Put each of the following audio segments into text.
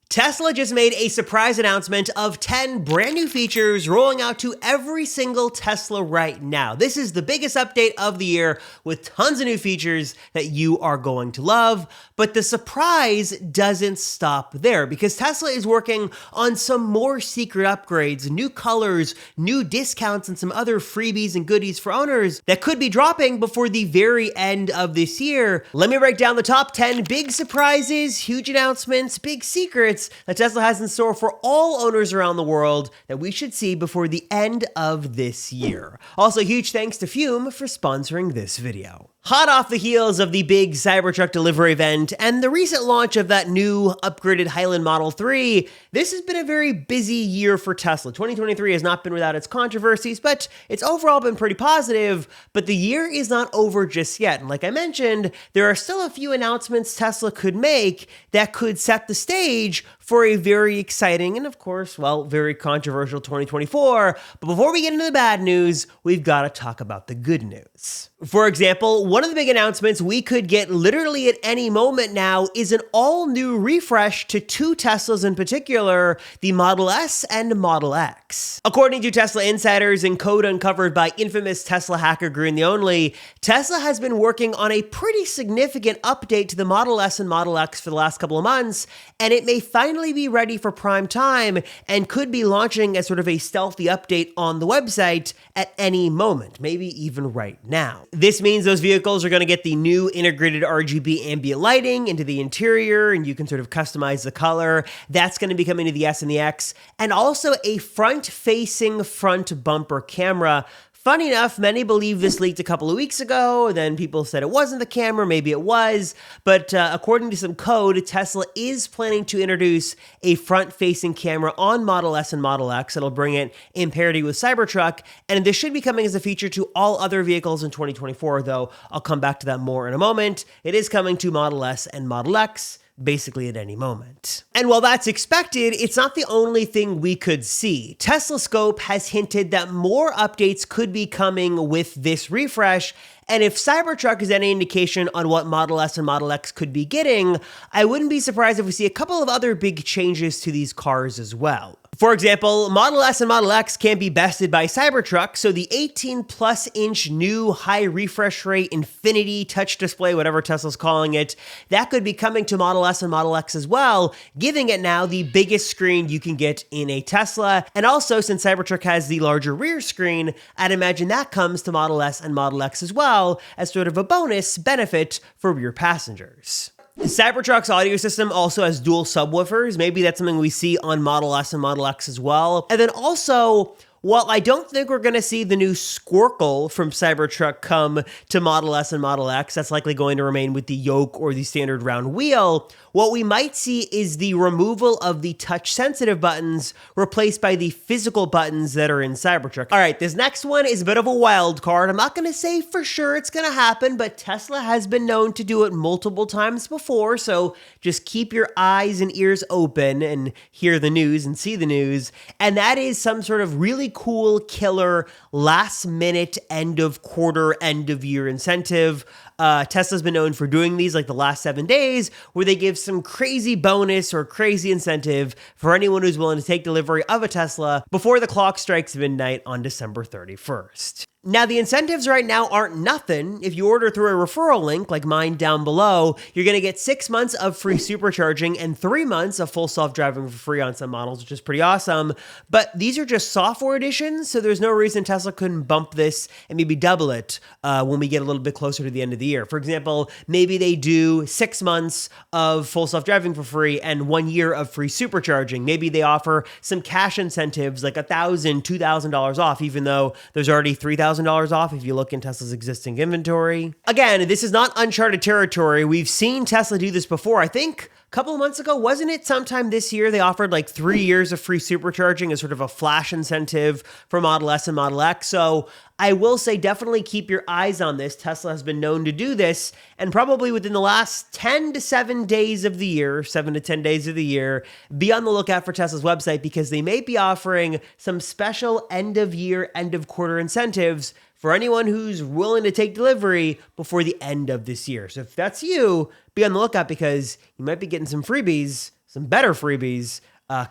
Tesla just made a surprise announcement of 10 brand new features rolling out to every single Tesla right now. This is the biggest update of the year with tons of new features that you are going to love. But the surprise doesn't stop there because Tesla is working on some more secret upgrades, new colors, new discounts, and some other freebies and goodies for owners that could be dropping before the very end of this year. Let me break down the top 10 big surprises, huge announcements, big secrets that Tesla has in store for all owners around the world that we should see before the end of this year. Also, huge thanks to Fume for sponsoring this video. Hot off the heels of the big Cybertruck delivery event and the recent launch of that new upgraded Highland Model 3, this has been a very busy year for Tesla. 2023 has not been without its controversies, but it's overall been pretty positive. But the year is not over just yet. And like I mentioned, there are still a few announcements Tesla could make that could set the stage for a very exciting and, of course, well, very controversial 2024. But before we get into the bad news, we've got to talk about the good news. For example, one of the big announcements we could get literally at any moment now is an all-new refresh to two Teslas in particular, the Model S and Model X. According to Tesla insiders and code uncovered by infamous Tesla hacker Green the Only, Tesla has been working on a pretty significant update to the Model S and Model X for the last couple of months, and it may finally be ready for prime time and could be launching as sort of a stealthy update on the website at any moment, maybe even right now. This means those vehicles are going to get the new integrated RGB ambient lighting into the interior, and you can sort of customize the color. That's going to be coming to the S and the X, and also a front-facing front bumper camera. Funny enough, many believe this leaked a couple of weeks ago, then people said it wasn't the camera, maybe it was, but according to some code, Tesla is planning to introduce a front-facing camera on Model S and Model X. It'll bring it in parity with Cybertruck, and this should be coming as a feature to all other vehicles in 2024, though I'll come back to that more in a moment. It is coming to Model S and Model X, basically at any moment. And while that's expected, it's not the only thing we could see. Tesla Scope has hinted that more updates could be coming with this refresh, and if Cybertruck is any indication on what Model S and Model X could be getting, I wouldn't be surprised if we see a couple of other big changes to these cars as well. For example, Model S and Model X can't be bested by Cybertruck, so the 18-plus-inch new high refresh rate Infinity touch display, whatever Tesla's calling it, that could be coming to Model S and Model X as well, giving it now the biggest screen you can get in a Tesla. And also, since Cybertruck has the larger rear screen, I'd imagine that comes to Model S and Model X as well, as sort of a bonus benefit for rear passengers. Cybertruck's audio system also has dual subwoofers. Maybe that's something we see on Model S and Model X as well. And then also, while I don't think we're going to see the new Squircle from Cybertruck come to Model S and Model X, that's likely going to remain with the yoke or the standard round wheel, what we might see is the removal of the touch-sensitive buttons replaced by the physical buttons that are in Cybertruck. All right, this next one is a bit of a wild card. I'm not going to say for sure it's going to happen, but Tesla has been known to do it multiple times before, so just keep your eyes and ears open and hear the news and see the news. And that is some sort of really cool, killer, last-minute, end-of-quarter, end-of-year incentive. Tesla's been known for doing these like the last 7 days, where they give some crazy bonus or crazy incentive for anyone who's willing to take delivery of a Tesla before the clock strikes midnight on December 31st. Now, the incentives right now aren't nothing. If you order through a referral link like mine down below, you're going to get 6 months of free supercharging and 3 months of full self-driving for free on some models, which is pretty awesome. But these are just software editions, so there's no reason Tesla couldn't bump this and maybe double it when we get a little bit closer to the end of the year. For example, maybe they do 6 months of full self-driving for free and 1 year of free supercharging. Maybe they offer some cash incentives like $1,000, $2,000 off, even though there's already $3,000 off if you look in Tesla's existing inventory. Again, this is not uncharted territory. We've seen Tesla do this before. I think a couple of months ago, wasn't it sometime this year, they offered like 3 years of free supercharging as sort of a flash incentive for Model S and Model X. So I will say definitely keep your eyes on this. Tesla has been known to do this, and probably within the last 10 to 7 days of the year, 7 to 10 days of the year, be on the lookout for Tesla's website because they may be offering some special end of year, end of quarter incentives for anyone who's willing to take delivery before the end of this year. So if that's you, be on the lookout because you might be getting some freebies some better freebies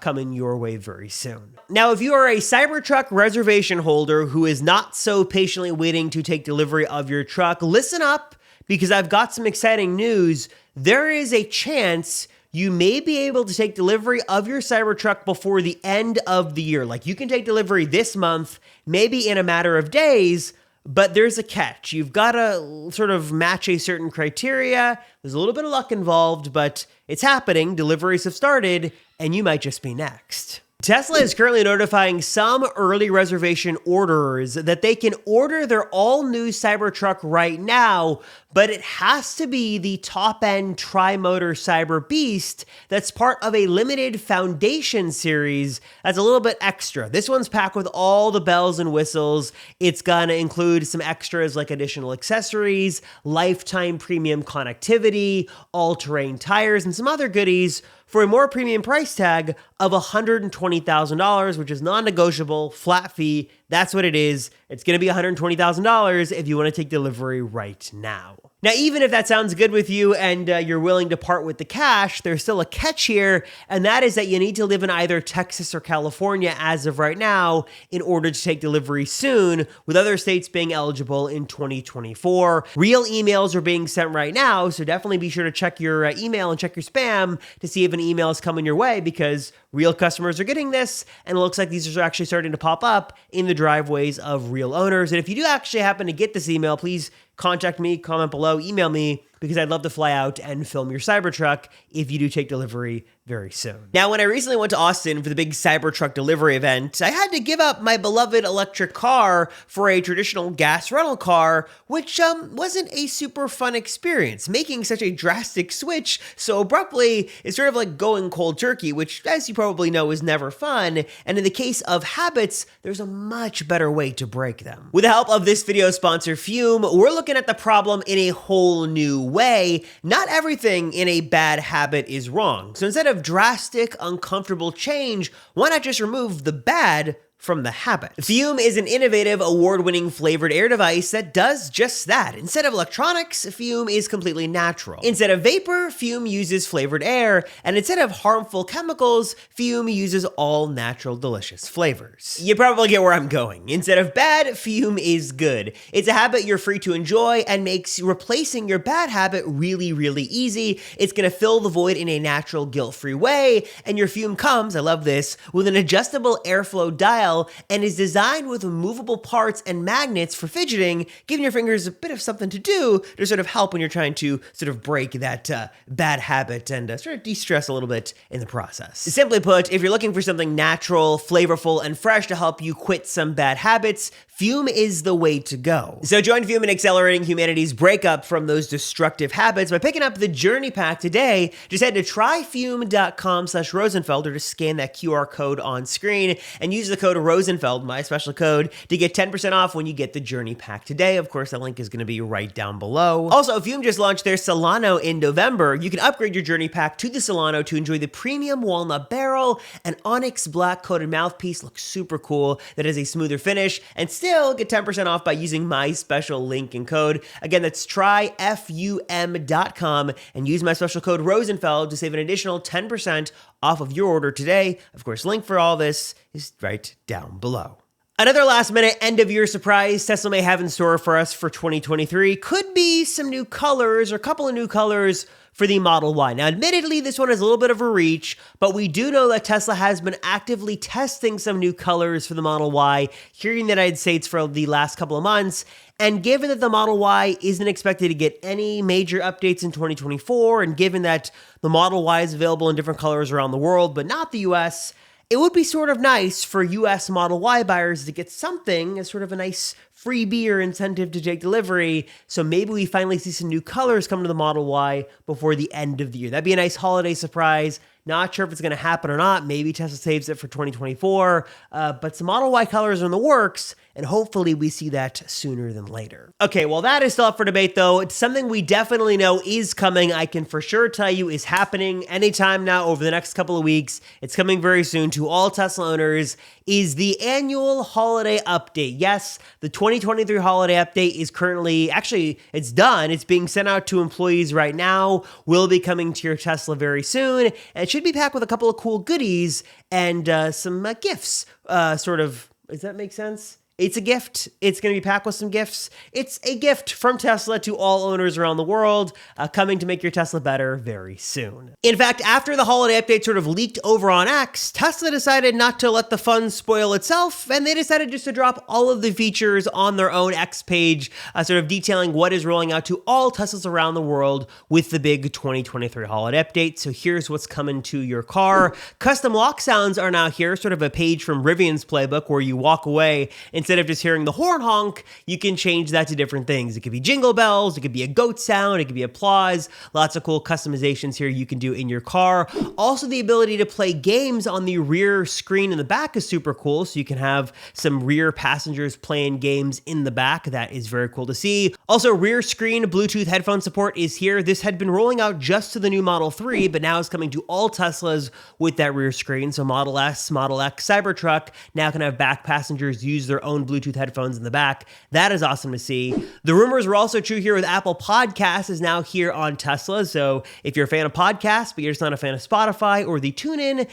coming your way very soon. Now, if you are a Cybertruck reservation holder who is not so patiently waiting to take delivery of your truck, listen up, because I've got some exciting news. There is a chance you may be able to take delivery of your Cybertruck before the end of the year. Like, you can take delivery this month, maybe in a matter of days, but there's a catch. You've got to sort of match a certain criteria. There's a little bit of luck involved, but it's happening. Deliveries have started, and you might just be next. Tesla is currently notifying some early reservation orderers that they can order their all-new Cybertruck right now, but it has to be the top-end tri-motor Cyber Beast that's part of a limited Foundation series that's a little bit extra. This one's packed with all the bells and whistles. It's gonna include some extras like additional accessories, lifetime premium connectivity, all-terrain tires, and some other goodies for a more premium price tag of $120,000, which is non-negotiable, flat fee. That's what it is. It's gonna be $120,000 if you wanna take delivery right now. Now, even if that sounds good with you and you're willing to part with the cash, there's still a catch here, and that is that you need to live in either Texas or California as of right now in order to take delivery soon, with other states being eligible in 2024. Real emails are being sent right now, so definitely be sure to check your email and check your spam to see if an email is coming your way, because real customers are getting this, and it looks like these are actually starting to pop up in the driveways of real owners. And if you do actually happen to get this email, please contact me, comment below, email me, because I'd love to fly out and film your Cybertruck if you do take delivery very soon. Now, when I recently went to Austin for the big Cybertruck delivery event, I had to give up my beloved electric car for a traditional gas rental car, which wasn't a super fun experience. Making such a drastic switch so abruptly is sort of like going cold turkey, which, as you probably know, is never fun. And in the case of habits, there's a much better way to break them. With the help of this video sponsor, Fume, we're looking at the problem in a whole new way. Not everything in a bad habit is wrong. So instead of drastic, uncomfortable change, why not just remove the bad from the habit? Fume is an innovative, award-winning flavored air device that does just that. Instead of electronics, Fume is completely natural. Instead of vapor, Fume uses flavored air, and instead of harmful chemicals, Fume uses all natural, delicious flavors. You probably get where I'm going. Instead of bad, Fume is good. It's a habit you're free to enjoy and makes replacing your bad habit really, really easy. It's gonna fill the void in a natural, guilt-free way, and your Fume comes, I love this, with an adjustable airflow dial and is designed with movable parts and magnets for fidgeting, giving your fingers a bit of something to do to sort of help when you're trying to sort of break that bad habit and sort of de-stress a little bit in the process. Simply put, if you're looking for something natural, flavorful, and fresh to help you quit some bad habits, Fume is the way to go. So join Fume in accelerating humanity's breakup from those destructive habits by picking up the Journey Pack today. Just head to tryfume.com/Rosenfeld or just scan that QR code on screen and use the code Rosenfeld, my special code, to get 10% off when you get the Journey Pack today. Of course, that link is going to be right down below. Also, Fume just launched their Solano in November. You can upgrade your Journey Pack to the Solano to enjoy the premium walnut barrel and onyx black coated mouthpiece. Looks super cool. That has a smoother finish, and still get 10% off by using my special link and code. Again, that's tryfum.com and use my special code Rosenfeld to save an additional 10% off of your order today. Of course, link for all this is right down below. Another last-minute end-of-year surprise Tesla may have in store for us for 2023 could be some new colors, or a couple of new colors for the Model Y. Now, admittedly, this one is a little bit of a reach, but we do know that Tesla has been actively testing some new colors for the Model Y here in the United States for the last couple of months. And given that the Model Y isn't expected to get any major updates in 2024, and given that the Model Y is available in different colors around the world, but not the US, it would be sort of nice for US Model Y buyers to get something as sort of a nice freebie or incentive to take delivery. So maybe we finally see some new colors come to the Model Y before the end of the year. That'd be a nice holiday surprise. Not sure if it's going to happen or not. Maybe Tesla saves it for 2024, but some Model Y colors are in the works, and hopefully we see that sooner than later. Okay, well, that is still up for debate, though. It's something we definitely know is coming. I can for sure tell you is happening anytime now over the next couple of weeks. It's coming very soon to all Tesla owners, is the annual holiday update. Yes, the 2023 holiday update is currently, actually, it's done. It's being sent out to employees right now, will be coming to your Tesla very soon, and it should should be packed with a couple of cool goodies and some gifts. Does that make sense? It's a gift. It's going to be packed with some gifts. It's a gift from Tesla to all owners around the world, coming to make your Tesla better very soon. In fact, after the holiday update sort of leaked over on X, Tesla decided not to let the fun spoil itself, and they decided just to drop all of the features on their own X page, sort of detailing what is rolling out to all Teslas around the world with the big 2023 holiday update. So here's what's coming to your car. Custom lock sounds are now here, sort of a page from Rivian's playbook where you walk away and instead of just hearing the horn honk, you can change that to different things. It could be jingle bells, it could be a goat sound, it could be applause. Lots of cool customizations here you can do in your car. Also, the ability to play games on the rear screen in the back is super cool. So you can have some rear passengers playing games in the back. That is very cool to see. Also, rear screen Bluetooth headphone support is here. This had been rolling out just to the new Model 3, but now it's coming to all Teslas with that rear screen. So Model S, Model X, Cybertruck now can have back passengers use their own Bluetooth headphones in the back. That is awesome to see. The rumors were also true here with Apple Podcasts is now here on Tesla. So if you're a fan of podcasts, but you're just not a fan of Spotify or the TuneIn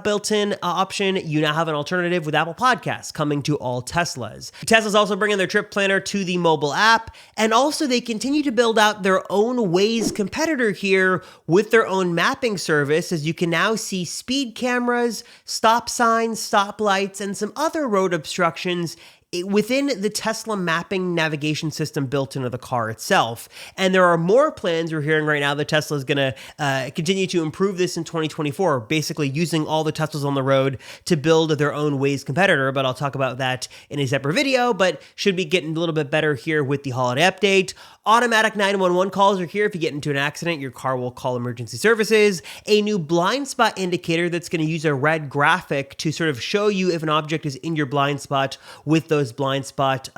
built-in option, you now have an alternative with Apple Podcasts coming to all Teslas. Tesla's also bringing their trip planner to the mobile app, and also they continue to build out their own Waze competitor here with their own mapping service, as you can now see speed cameras, stop signs, stop lights, and some other road obstructions within the Tesla mapping navigation system built into the car itself. And there are more plans we're hearing right now that Tesla is going to continue to improve this in 2024, basically using all the Teslas on the road to build their own Waze competitor. But I'll talk about that in a separate video, but should be getting a little bit better here with the holiday update. Automatic 911 calls are here. If you get into an accident, your car will call emergency services. A new blind spot indicator that's going to use a red graphic to sort of show you if an object is in your blind spot with those blind spot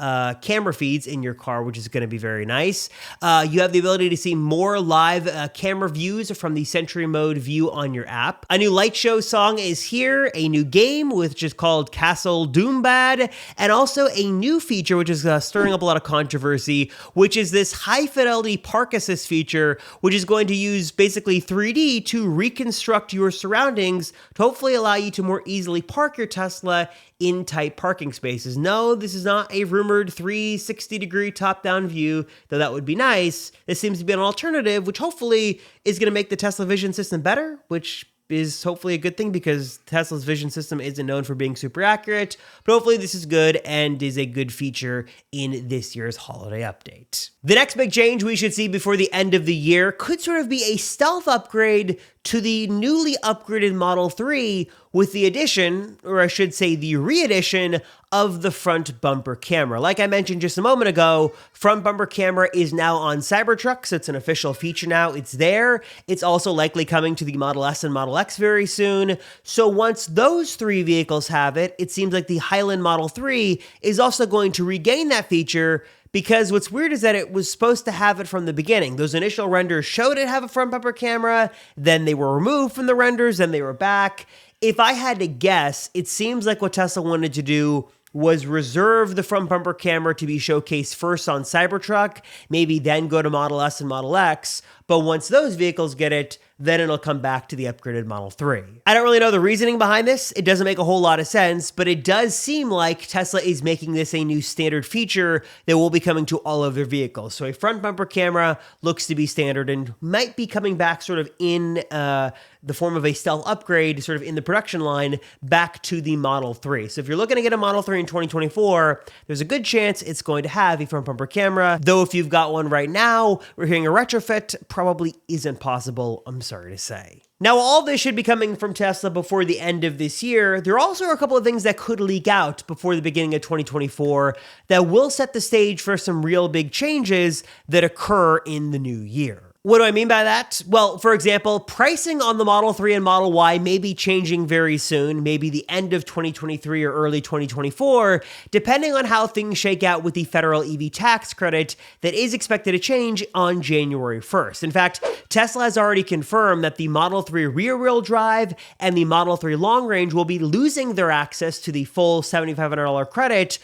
camera feeds in your car, which is going to be very nice. You have the ability to see more live camera views from the Sentry Mode view on your app. A new light show song is here. A new game, which is called Castle Doombad, and also a new feature, which is stirring up a lot of controversy, which is this high fidelity park assist feature, which is going to use basically 3D to reconstruct your surroundings to hopefully allow you to more easily park your Tesla in tight parking spaces. No, this is not a rumored 360-degree top-down view, though that would be nice. This seems to be an alternative, which hopefully is going to make the Tesla vision system better, which is hopefully a good thing because Tesla's vision system isn't known for being super accurate, but hopefully this is good and is a good feature in this year's holiday update. The next big change we should see before the end of the year could sort of be a stealth upgrade to the newly upgraded Model 3 with the addition, or I should say the re-addition, of the front bumper camera. Like I mentioned just a moment ago, front bumper camera is now on Cybertruck, so it's an official feature now. It's there. It's also likely coming to the Model S and Model X very soon. So once those three vehicles have it, it seems like the Highland Model 3 is also going to regain that feature, because what's weird is that it was supposed to have it from the beginning. Those initial renders showed it have a front bumper camera, then they were removed from the renders, then they were back. If I had to guess, it seems like what Tesla wanted to do was reserve the front bumper camera to be showcased first on Cybertruck, maybe then go to Model S and Model X, but once those vehicles get it, then it'll come back to the upgraded Model 3. I don't really know the reasoning behind this. It doesn't make a whole lot of sense, but it does seem like Tesla is making this a new standard feature that will be coming to all of their vehicles. So a front bumper camera looks to be standard and might be coming back sort of in the form of a stealth upgrade, sort of in the production line, back to the Model 3. So if you're looking to get a Model 3 in 2024, there's a good chance it's going to have a front bumper camera. Though if you've got one right now, we're hearing a retrofit probably isn't possible, I'm sorry to say. Now, all this should be coming from Tesla before the end of this year. There also are a couple of things that could leak out before the beginning of 2024 that will set the stage for some real big changes that occur in the new year. What do I mean by that? Well, for example, pricing on the Model 3 and Model Y may be changing very soon, maybe the end of 2023 or early 2024, depending on how things shake out with the federal EV tax credit that is expected to change on January 1st. In fact, Tesla has already confirmed that the Model 3 rear-wheel drive and the Model 3 long range will be losing their access to the full $7,500 credit,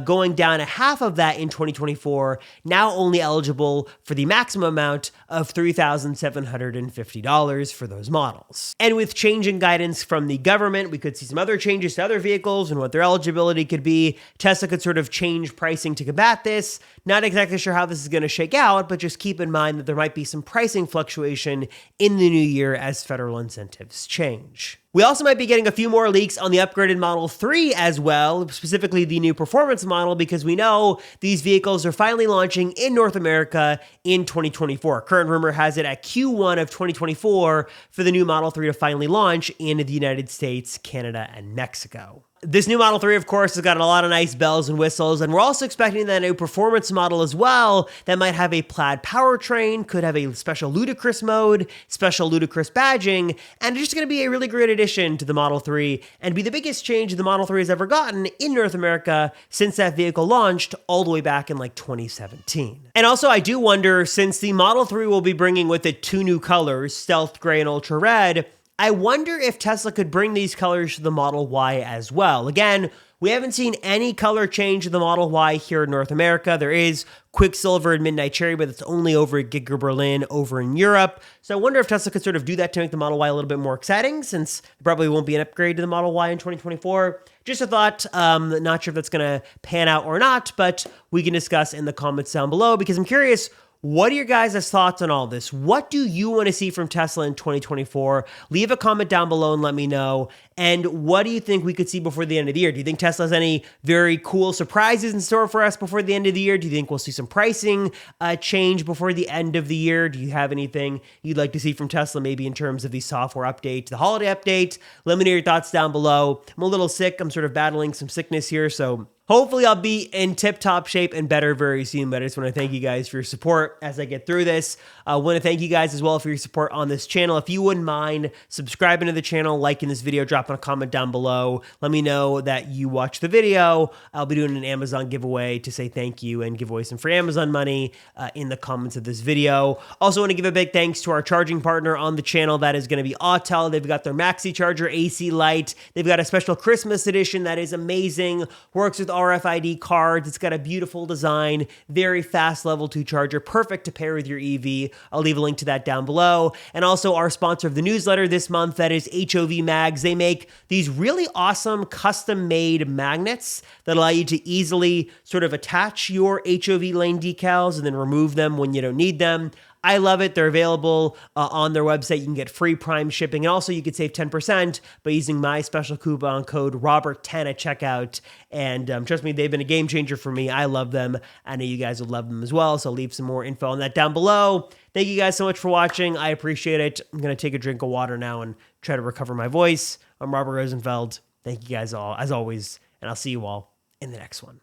going down a half of that in 2024, now only eligible for the maximum amount of $3,750 for those models. And with changing guidance from the government, we could see some other changes to other vehicles and what their eligibility could be. Tesla could sort of change pricing to combat this. Not exactly sure how this is going to shake out, but just keep in mind that there might be some pricing fluctuation in the new year as federal incentives change. We also might be getting a few more leaks on the upgraded Model 3 as well, specifically the new performance model, because we know these vehicles are finally launching in North America in 2024. Current rumor has it at Q1 of 2024 for the new Model 3 to finally launch in the United States, Canada, and Mexico. This new Model 3, of course, has got a lot of nice bells and whistles, and we're also expecting that new performance model as well that might have a plaid powertrain, could have a special ludicrous mode, special ludicrous badging, and it's just going to be a really great addition to the Model 3 and be the biggest change the Model 3 has ever gotten in North America since that vehicle launched all the way back in like 2017. And also, I do wonder, since the Model 3 will be bringing with it two new colors, Stealth Gray and Ultra Red, I wonder if Tesla could bring these colors to the Model Y as well. Again, we haven't seen any color change to the Model Y here in North America. There is Quicksilver and Midnight Cherry, but it's only over at Giga Berlin over in Europe. So I wonder if Tesla could sort of do that to make the Model Y a little bit more exciting, since there probably won't be an upgrade to the Model Y in 2024. Just a thought, not sure if that's going to pan out or not, but we can discuss in the comments down below, because I'm curious, what are your guys' thoughts on all this? What do you want to see from Tesla in 2024? Leave a comment down below and let me know. And what do you think we could see before the end of the year? Do you think Tesla has any very cool surprises in store for us before the end of the year? Do you think we'll see some pricing change before the end of the year? Do you have anything you'd like to see from Tesla, maybe in terms of the software update, the holiday update? Let me know your thoughts down below. I'm a little sick. I'm sort of battling some sickness here, so hopefully I'll be in tip-top shape and better very soon, but I just want to thank you guys for your support as I get through this. I want to thank you guys as well for your support on this channel. If you wouldn't mind subscribing to the channel, liking this video, dropping a comment down below. Let me know that you watched the video. I'll be doing an Amazon giveaway to say thank you and give away some free Amazon money in the comments of this video. Also want to give a big thanks to our charging partner on the channel. That is going to be Autel. They've got their Maxi Charger AC Lite. They've got a special Christmas edition that is amazing. Works with RFID cards. It's got a beautiful design, very fast level 2 charger, perfect to pair with your EV. I'll leave a link to that down below. And also our sponsor of the newsletter this month, that is HOV Mags. They make these really awesome custom-made magnets that allow you to easily sort of attach your HOV lane decals and then remove them when you don't need them. I love it. They're available on their website. You can get free Prime shipping. And also you could save 10% by using my special coupon code Robert10 at checkout. And trust me, they've been a game changer for me. I love them. I know you guys would love them as well. So I'll leave some more info on that down below. Thank you guys so much for watching. I appreciate it. I'm going to take a drink of water now and try to recover my voice. I'm Robert Rosenfeld. Thank you guys all, as always. And I'll see you all in the next one.